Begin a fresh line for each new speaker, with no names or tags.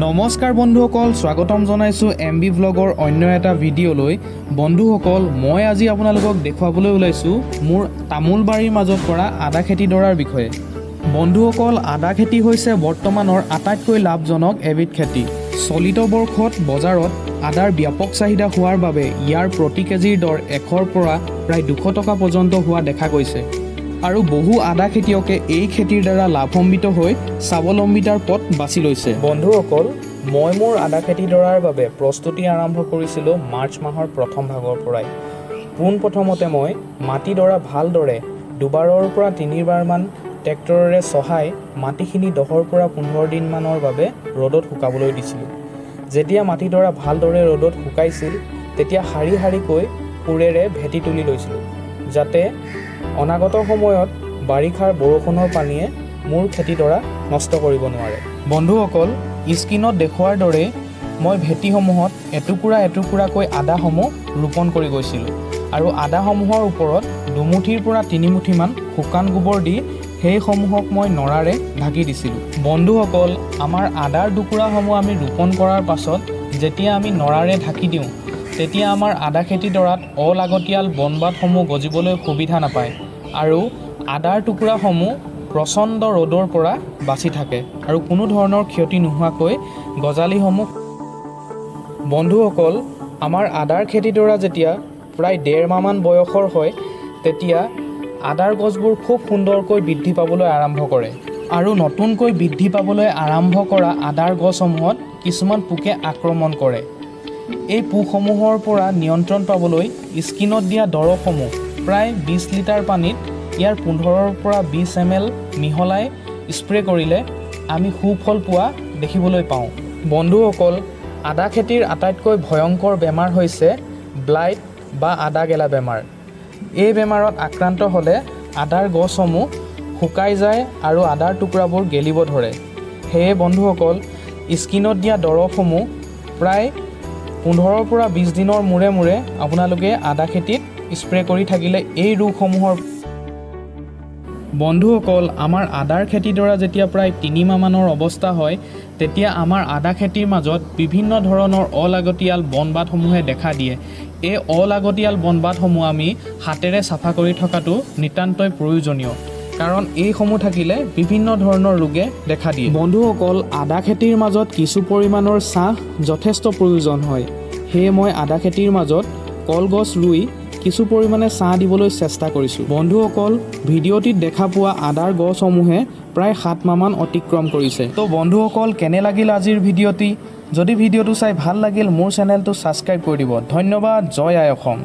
নমস্কাৰ বন্ধুসকল, স্বাগতম জনাইছোঁ এমবি ব্লগৰ অন্য এটা ভিডিঅ'লৈ। বন্ধুসকল, মই আজি আপোনালোকক দেখুৱাবলৈ ওলাইছোঁ মোৰ তামোল বাৰীৰ মাজত কৰা আদা খেতিডৰাৰ বিষয়ে। বন্ধুসকল, আদা খেতি হৈছে বৰ্তমানৰ আটাইতকৈ লাভজনক এবিধ খেতি। চলিত বৰ্ষত বজাৰত আদাৰ ব্যাপক চাহিদা হোৱাৰ বাবে ইয়াৰ প্ৰতি কেজিৰ দৰ 100ৰ পৰা প্ৰায় 200 টকা পৰ্যন্ত হোৱা দেখা গৈছে। আৰু বহু আদা খেতিয়কে এই খেতিৰ দ্বাৰা লাভান্বিত হৈ স্বাৱলম্বিতাৰ পথ বাছি লৈছে। বন্ধুসকল, মই মোৰ আদা খেতিডৰাৰ বাবে প্ৰস্তুতি আৰম্ভ কৰিছিলোঁ মাৰ্চ মাহৰ প্ৰথম ভাগৰ পৰাই। পোনপ্ৰথমতে মই মাটিডৰা ভালদৰে 2বাৰৰ পৰা 3বাৰমান ট্ৰেক্টৰেৰে চহাই মাটিখিনি 10ৰ পৰা 15 দিনমানৰ বাবে ৰ'দত শুকাবলৈ দিছিলোঁ। যেতিয়া মাটিডৰা ভালদৰে ৰ'দত শুকাইছিল তেতিয়া শাৰী শাৰীকৈ কোৰেৰে ভেটি তুলি লৈছিলোঁ, যাতে অনাগত সময়ত বাৰিষাৰ বৰষুণৰ পানীয়ে মোৰ খেতিডৰা নষ্ট কৰিব নোৱাৰে। বন্ধুসকল, স্ক্ৰীনত দেখুওৱাৰ দৰে মই ভেটিসমূহত এটুকুৰা এটুকুৰাকৈ আদাসমূহ ৰোপণ কৰি গৈছিলোঁ আৰু আদাসমূহৰ ওপৰত 2 মুঠিৰ পৰা 3 মুঠিমান শুকান গোবৰ দি সেইসমূহক মই নৰাৰে ঢাকি দিছিলোঁ। বন্ধুসকল, আমাৰ আদাৰ টুকুৰাসমূহ আমি ৰোপণ কৰাৰ পাছত যেতিয়া আমি নৰাৰে ঢাকি দিওঁ তেতিয়া আমাৰ আদা খেতিডৰাত অলাগতিয়াল বনবাদসমূহ গজিবলৈ সুবিধা নাপায় আৰু আদাৰ টুকুৰাসমূহ প্ৰচণ্ড ৰ'দৰ পৰা বাচি থাকে আৰু কোনো ধৰণৰ ক্ষতি নোহোৱাকৈ গজালিসমূহ। বন্ধুসকল, আমাৰ আদাৰ খেতিডৰা যেতিয়া প্ৰায় 1.5 মাহমান বয়সৰ হয় তেতিয়া আদাৰ গছবোৰ খুব সুন্দৰকৈ বৃদ্ধি পাবলৈ আৰম্ভ কৰে আৰু নতুনকৈ বৃদ্ধি পাবলৈ আৰম্ভ কৰা আদাৰ গছসমূহত কিছুমান পোকে আক্ৰমণ কৰে। এই পোকসমূহৰ পৰা নিয়ন্ত্ৰণ পাবলৈ স্কিনত দিয়া দৰৱসমূহ প্ৰায় 20 লিটাৰ পানীত ইয়াৰ 15ৰ পৰা 20 ml মিহলাই স্প্ৰে কৰিলে আমি সুফল পোৱা দেখিবলৈ পাওঁ। বন্ধুসকল, আদা খেতিৰ আটাইতকৈ ভয়ংকৰ বেমাৰ হৈছে ব্লাইট বা আদা গেলা বেমাৰ। এই বেমাৰত আক্ৰান্ত হ'লে আদাৰ গছসমূহ শুকাই যায় আৰু আদাৰ টুকুৰাবোৰ গেলিব ধৰে। সেয়ে বন্ধুসকল, স্কিনত দিয়া দৰৱসমূহ প্ৰায় 15ৰ পৰা 20 দিনৰ মূৰে মূৰে আপোনালোকে আদা খেতিত স্প্ৰে কৰি থাকিলে এই ৰোগসমূহৰ। বন্ধুসকল, আমাৰ আদাৰ খেতিডৰা যেতিয়া প্ৰায় 3 মাহমানৰ অৱস্থা হয় তেতিয়া আমাৰ আদা খেতিৰ মাজত বিভিন্ন ধৰণৰ অলাগতিয়াল বনবাদসমূহে দেখা দিয়ে। এই অলাগতিয়াল বনবাদসমূহ আমি হাতেৰে চাফা কৰি থকাটো নিতান্তই প্ৰয়োজনীয়, কাৰণ এইসমূহ থাকিলে বিভিন্ন ধৰণৰ ৰোগে দেখা দিয়ে। বন্ধুসকল, আদা খেতিৰ মাজত কিছু পৰিমাণৰ ছাঁ যথেষ্ট প্ৰয়োজন হয়। সেয়ে মই আদা খেতিৰ মাজত কলগছ ৰুই কিছু পৰিমাণে ছাঁ দিবলৈ চেষ্টা কৰিছোঁ। বন্ধুসকল, ভিডিঅ'টিত দেখা পোৱা আদাৰ গছসমূহে প্ৰায় 7 মাহমান অতিক্ৰম কৰিছে। তো বন্ধুসকল, কেনে লাগিল আজিৰ ভিডিঅ'টি? যদি ভিডিঅ'টো চাই ভাল লাগিল মোৰ চেনেলটো ছাবস্ক্ৰাইব কৰি দিব। ধন্যবাদ। জয় আই অসম।